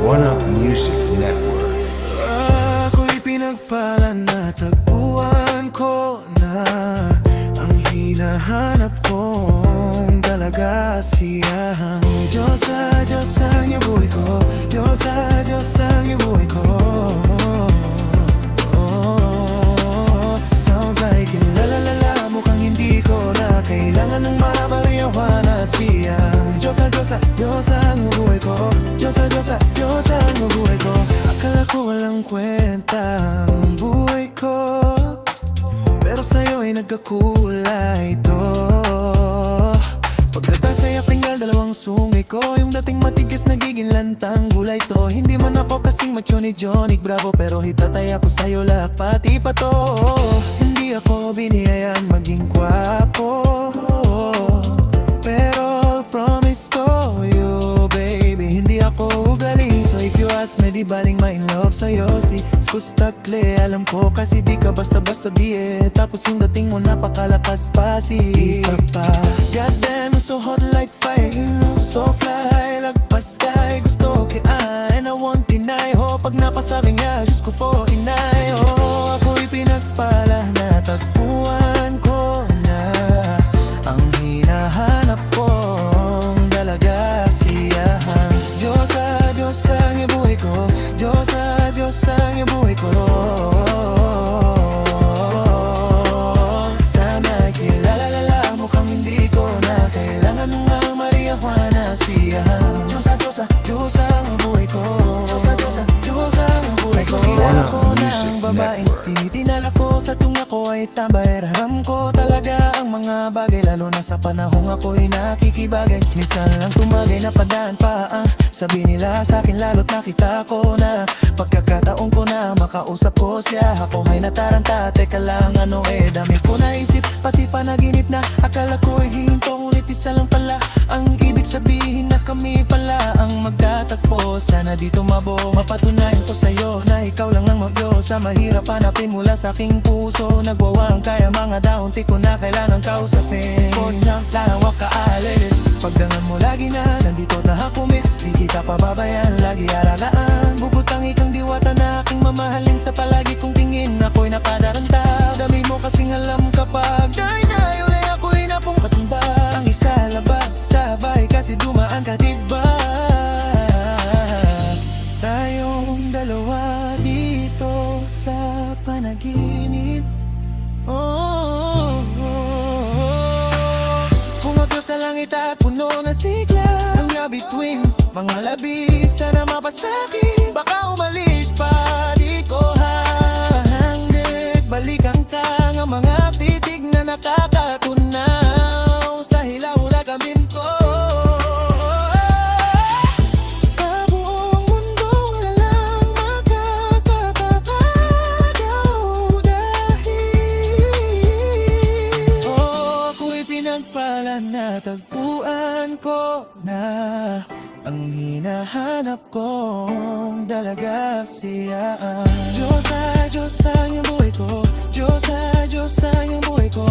One Up Music Network. Ako'y pinagpala na tagpuan ko na ang hinahanap kong dalaga siyang Diyos sa Diyos ang iyong buhay ko, Diyos sa Diyos ang iyong buhay ko. Sounds like ilalalala, mukhang hindi ko na kailangan ng mabaryawan siyang Diyos sa Diyos sa Diyos ang iyong buhay ko, Diyos sa Diyos sa Diyos ang iyong buhay ko. Akala ko walang kwenta ang buhay ko, pero sa'yo ay nagkakulay ito. Pagdating sa'yo tinggal dalawang sungay ko, yung dating matigas nagiging lantang gulay to. Hindi man ako kasing macho ni Johnny Bravo, pero hitatay ako sa'yo lahat pati pa to. Hindi ako biniyayaan maging gwapo, pero I'll promise to you baby, hindi ako ugaling. So if you ask me, di baling ma-in love sa'yo si Skustakle. Alam ko kasi di ka basta-basta biye, tapos yung dating mo napakalakas pa si isa pa. Goddamn, you're so hot like fire, so fly, lagpas sky. Gusto kita and I won't deny. Ho, pag napasabi nga, Diyos ko po inay. Oh, ako'y pinagpala na tagpuan ko na ang hinahanap kong dalaga siya. Diyos sa Diyos ang iyong buhay ko, Diyos sa Diyos ang iyong buhay ko. Sana kilalala, mukhang hindi ko na kailangan ng marihuana siya. Diyos sa Diyos sa Diyos ang buhay ko, Diyos sa Diyos sa Diyos ang buhay ko. Kilala ko ng babaeng tinitinala ko sa tunga ko ay tambay. Raram ko talaga ang mga bagay, lalo na sa panahong ako'y nakikibagay. Minsan lang tumagay na padaan pa ang sabi nila sa'kin, lalo't nakita ko na pagkakataon ko na makausap ko siya. Ako ay nataranta, teka lang ano dami ko naisip, pati panaginip na akala ko ay hihinto, ngunit isa lang pala ang ibig sabihin na kami pala ang magtatagpo. Sana dito mapatunayan ko sa'yo na ikaw lang ang magyo sa mahirap hanapin mula sa aking puso. Nagwawang kaya mga dahon, di ko na kailangang kausapin. Boss na lawak ka alis, pagdangan mo lagi na nandito na ako miss. Di kita pababayan, lagi alagaan. Bubutang ikang diwata na aking mamahalin, sa palagi kong tingin ako'y nakadaranta. Dami mo kasing alam kapag dahil na yun ay ako'y napong katumba. Ang isa labas sabay kasi dumaan ka diba? Tayong dalawa dito sa panaginip. Kung ako sa langit at puno na sigla, ang between mga labi, sana mapasakit. Baka umalis pa, di ko hahangit. Balikan ka ng mga titig na nakakatunaw sa hilaw na gamin ko. Sa buong mundo walang makakatataw dahil ako'y pinagpala na tagpuan ko na ang hinahanap kong dalaga siya. Diyos sa Diyos ang iyong buhay ko, Diyos sa Diyos ang iyong buhay ko.